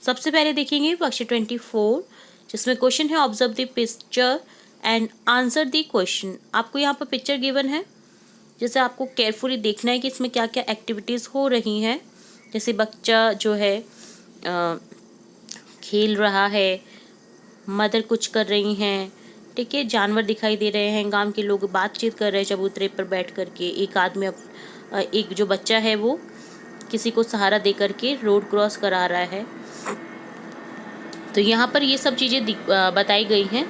सबसे पहले देखेंगे वर्कशीट 24, जिसमें क्वेश्चन है observe the picture and answer the question. आपको यहाँ पर पिक्चर गिवन है, जैसे आपको केयरफुली देखना है कि इसमें क्या क्या एक्टिविटीज़ हो रही हैं। जैसे बच्चा जो है खेल रहा है, मदर कुछ कर रही हैं, ठीक है, जानवर दिखाई दे रहे हैं, गांव के लोग बातचीत कर रहे हैं चबूतरे पर बैठ करके, एक आदमी एक जो बच्चा है वो किसी को सहारा दे करके रोड क्रॉस करा रहा है। तो यहाँ पर ये सब चीज़ें बताई गई हैं,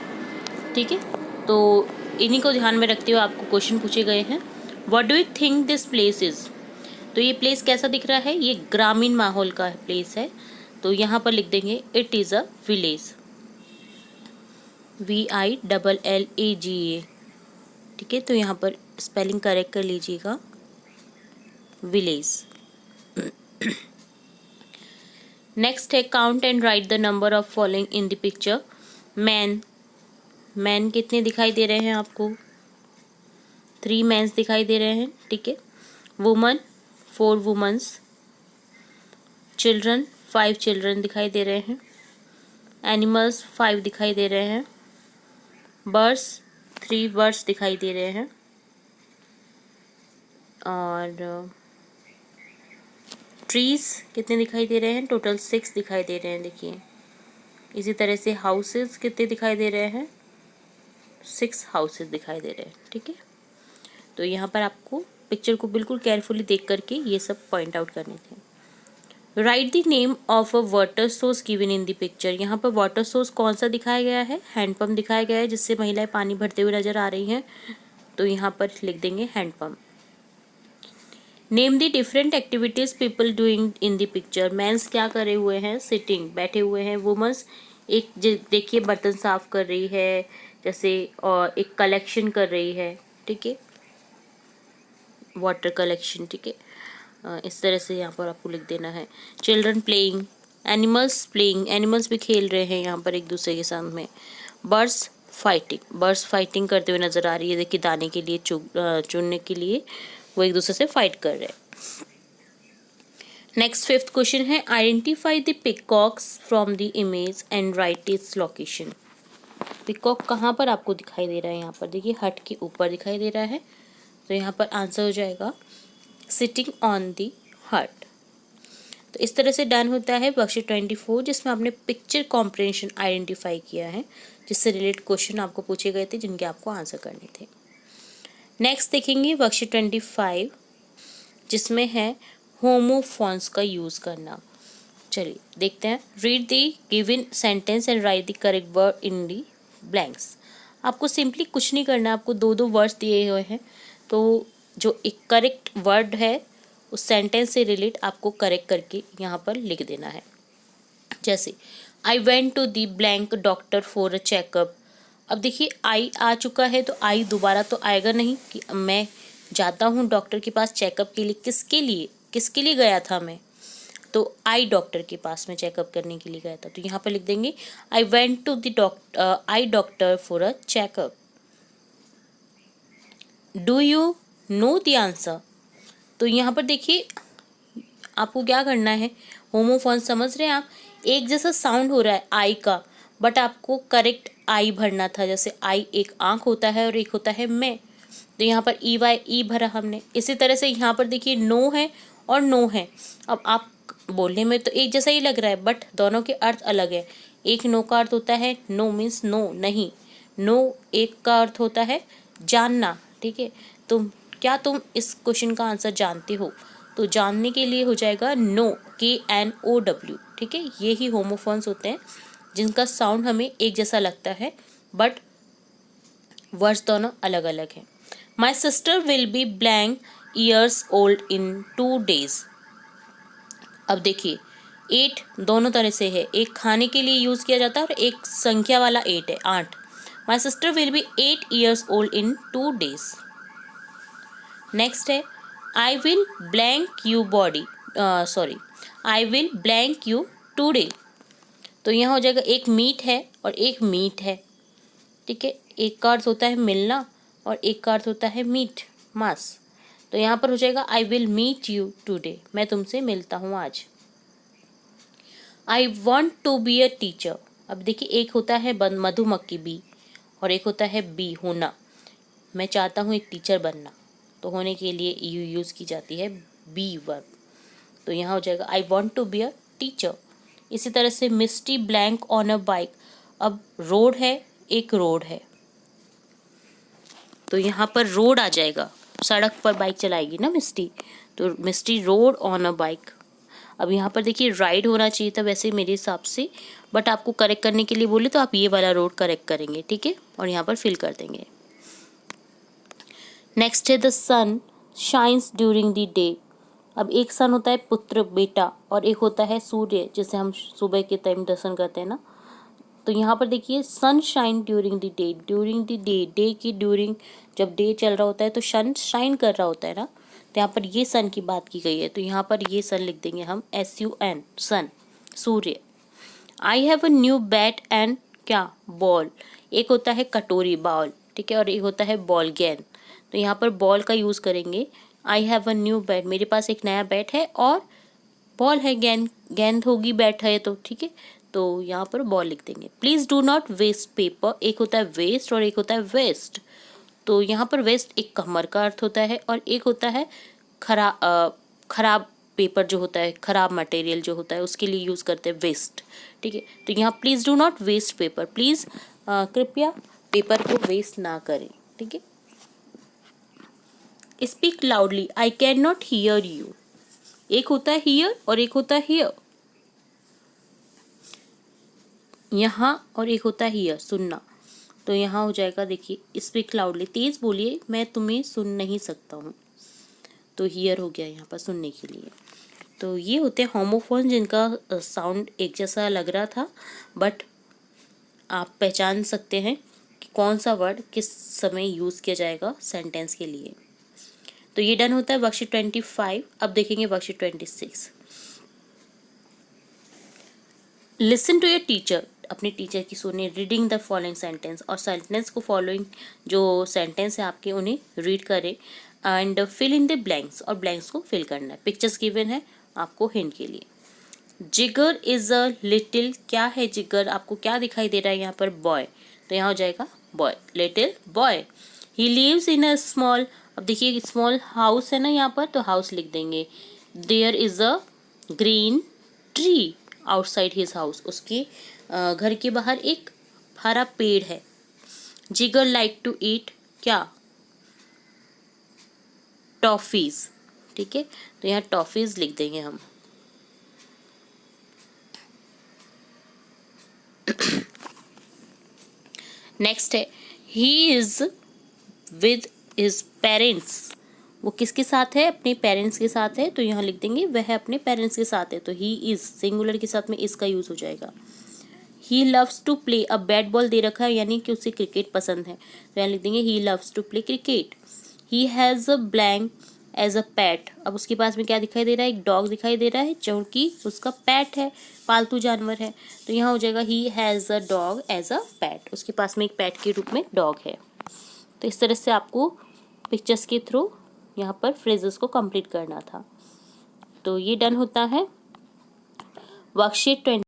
ठीक है। तो इन्हीं को ध्यान में रखते हुए आपको क्वेश्चन पूछे गए हैं। What do you think this place is? तो ये प्लेस कैसा दिख रहा है? ये ग्रामीण माहौल का प्लेस है। तो यहाँ पर लिख देंगे it is a village, VILLAGA, ठीक है। तो यहाँ पर स्पेलिंग करेक्ट कर लीजिएगा, विलेज। नेक्स्ट है count and right the number of following in the picture. Man कितने दिखाई दे रहे हैं आपको? 3 मैन्स दिखाई दे रहे हैं, ठीक है। वुमन 4 वुमन्स, चिल्ड्रन 5 चिल्ड्रन दिखाई दे रहे हैं, एनिमल्स 5 दिखाई दे रहे हैं, बर्ड्स 3 बर्ड्स दिखाई दे रहे हैं, और ट्रीज कितने दिखाई दे रहे हैं? टोटल 6 दिखाई दे रहे हैं, देखिए। इसी तरह से हाउसेस कितने दिखाई दे रहे हैं? 6 हाउसेस दिखाई दे रहे हैं, ठीक है। तो यहाँ पर आपको पिक्चर को बिल्कुल केयरफुली देख करके ये सब पॉइंट आउट करने थे। Right the name of a water source given in the picture. यहाँ पर वाटर सोर्स कौन सा दिखाया गया है? हैंडपम्प दिखाया गया है, जिससे महिलाएं पानी भरते हुए नजर आ रही हैं। तो यहाँ पर लिख देंगे hand pump. Name the different activities people doing in the picture. Mens क्या करे हुए हैं? सिटिंग, बैठे हुए हैं। वुमेन्स एक देखिए बर्तन साफ कर रही है जैसे, और एक कलेक्शन कर रही है, ठीक है, वाटर कलेक्शन, ठीक है। इस तरह से यहाँ पर आपको लिख देना है। Children playing, animals playing, animals भी खेल रहे हैं यहाँ पर एक दूसरे के साथ में। बर्ड्स फाइटिंग, बर्ड्स फाइटिंग करते हुए नजर आ रही है, देखिए दाने के लिए चुनने के लिए वो एक दूसरे से फाइट कर रहे हैं। नेक्स्ट 5th क्वेश्चन है identify the peacocks from the image and right its location. Peacock कहाँ पर आपको दिखाई दे रहा है? यहाँ पर देखिए हट के ऊपर दिखाई दे रहा है, तो यहाँ पर आंसर हो जाएगा सिटिंग ऑन द हट। तो इस तरह से डन होता है वर्कशीट 24, जिसमें आपने पिक्चर कॉम्प्रिहेंशन आइडेंटिफाई किया है, जिससे रिलेटेड क्वेश्चन आपको पूछे गए थे, जिनके आपको आंसर करने थे। नेक्स्ट देखेंगे वर्कशीट 25, जिसमें है होमोफोन्स का यूज करना। चलिए देखते हैं। Read the given sentence and right the correct word in the blanks. आपको सिंपली कुछ नहीं करना, आपको 2 वर्ड्स दिए हुए हैं, तो जो एक करेक्ट वर्ड है उस सेंटेंस से रिलेट आपको करेक्ट करके यहाँ पर लिख देना है। जैसे I went to the blank doctor for a checkup. अब देखिए आई आ चुका है, तो आई दोबारा तो आएगा नहीं कि मैं जाता हूँ डॉक्टर के पास चेकअप के लिए। किसके लिए गया था मैं? तो आई डॉक्टर के पास में चेकअप करने के लिए गया था। तो यहाँ पर लिख देंगे I went to the eye doctor for a checkup. Do you know the answer? तो यहाँ पर देखिए आपको क्या करना है, होमोफोन समझ रहे हैं आप? एक जैसा साउंड हो रहा है आई का, बट आपको करेक्ट आई भरना था। जैसे आई एक आंख होता है और एक होता है मैं, तो यहाँ पर ई भरा हमने। इसी तरह से यहाँ पर देखिए नो है और नो है। अब आप बोलने में तो एक जैसा ही लग रहा है, बट दोनों के अर्थ अलग है। एक नो का अर्थ होता है नो मीन्स नो, नहीं। नो एक का अर्थ होता है जानना, ठीक है। तुम इस क्वेश्चन का आंसर जानते हो? तो जानने के लिए हो जाएगा नो, KNOW, ठीक है। ये ही होमोफोन्स होते हैं जिनका साउंड हमें एक जैसा लगता है, बट वर्ड्स दोनों अलग अलग हैं। माई sister will B blank years old in 2 days। अब देखिए 8 दोनों तरह से है, एक खाने के लिए यूज किया जाता है और एक संख्या वाला 8 है, 8। My sister will be 8 years old in 2 days। Next है I will blank you I will blank you today. तो यहाँ हो जाएगा एक मीट है और एक मीट है, ठीक है। एक का अर्थ होता है मिलना और एक का अर्थ होता है मीट, मांस। तो यहाँ पर हो जाएगा I will meet you today, मैं तुमसे मिलता हूँ आज। I want to be a teacher. अब देखिए, एक होता है मधुमक्खी बी और एक होता है बी होना। मैं चाहता हूँ एक टीचर बनना, तो होने के लिए यू यूज़ की जाती है बी वर्ब। तो यहाँ हो जाएगा I want to be a teacher. इसी तरह से Misty blank on a bike. अब रोड है, एक रोड है, तो यहाँ पर रोड आ जाएगा, सड़क पर बाइक चलाएगी ना मिस्टी, तो मिस्टी रोड ऑन अ बाइक। अब यहाँ पर देखिए राइड होना चाहिए था वैसे मेरे हिसाब से, बट आपको करेक्ट करने के लिए बोले तो आप ये वाला रोड करेक्ट करेंगे, ठीक है, और यहाँ पर फिल कर देंगे। नेक्स्ट है the sun shines during the day. अब एक सन होता है पुत्र बेटा और एक होता है सूर्य, जिसे हम सुबह के टाइम दर्शन करते हैं ना। तो यहाँ पर देखिए sun shine during the day, during the day, day की ड्यूरिंग, जब डे चल रहा होता है तो सन शाइन कर रहा होता है ना, तो यहाँ पर ये सन की बात की गई है, तो यहाँ पर ये सन लिख देंगे हम SUN, सन, सूर्य। I have a new bat and क्या बॉल। एक होता है कटोरी बॉल, ठीक है, और एक होता है बॉल गेंद, तो यहाँ पर बॉल का यूज़ करेंगे। आई हैव अ न्यू बैट, मेरे पास एक नया बैट है, और बॉल है, गेंद, गेंद होगी, बैट है, तो ठीक है, तो यहाँ पर बॉल लिख देंगे। Please do not waste paper. एक होता है वेस्ट और एक होता है वेस्ट, तो यहाँ पर वेस्ट एक कमर का अर्थ होता है और एक होता है खराब पेपर जो होता है, खराब मटेरियल जो होता है, उसके लिए यूज़ करते हैं वेस्ट, ठीक है। तो यहाँ please do not waste paper, please कृपया पेपर को वेस्ट ना करें, ठीक है। Speak loudly, I can not hear you. एक होता है हियर और एक होता है हियर, यहाँ, और एक होता है हियर, सुनना, तो यहाँ हो जाएगा देखिए स्पीक लाउडली, तेज बोलिए, मैं तुम्हें सुन नहीं सकता हूँ, तो हियर हो गया यहाँ पर सुनने के लिए। तो ये होते हैं होमोफोन जिनका साउंड एक जैसा लग रहा था, बट आप पहचान सकते हैं कि कौन सा वर्ड किस समय यूज़ किया जाएगा सेंटेंस के लिए। तो ये डन होता है वर्कशीट 25। अब देखेंगे worksheet 26। Listen to your teacher, अपने टीचर की सुनिए। रीडिंग द फॉलोइंग सेंटेंस, और सेंटेंस को फॉलोइंग जो सेंटेंस है आपके उन्हें रीड करें and fill in the blanks, और ब्लैंक्स को फिल करना है। पिक्चर्स गिवन है आपको हिंट के लिए। जिगर इज अ लिटिल, क्या है जिगर, आपको क्या दिखाई दे रहा है यहाँ पर, बॉय, तो यहाँ हो जाएगा boy, little boy. He lives in a small, अब देखिए स्मॉल हाउस है ना यहाँ पर, तो हाउस लिख देंगे। There is a green tree outside his house, उसके घर के बाहर एक हरा पेड़ है। जिगर लाइक टू ईट क्या, टॉफीज, ठीक है, तो यहाँ टॉफीज लिख देंगे हम। नेक्स्ट है he is with his parents, वो किसके साथ है, अपने पेरेंट्स के साथ है, तो यहाँ लिख देंगे वह अपने पेरेंट्स के साथ है, तो ही इज सिंगुलर के साथ में इसका यूज हो जाएगा। ही लव्स टू प्ले, अब बैट बॉल दे रखा है यानी कि उसे क्रिकेट पसंद है, तो यहाँ लिख देंगे he loves to play cricket. He has a blank as a pet, अब उसके पास में क्या दिखाई दे रहा है, एक डॉग दिखाई दे रहा है जो कि उसका पैट है, पालतू जानवर है, तो यहाँ हो जाएगा he has a dog as a pet, उसके पास में एक पैट के रूप में डॉग है। तो इस तरह से आपको पिक्चर्स के थ्रू यहाँ पर फ्रेजेस को कंप्लीट करना था। तो ये डन होता है वर्कशीट 20।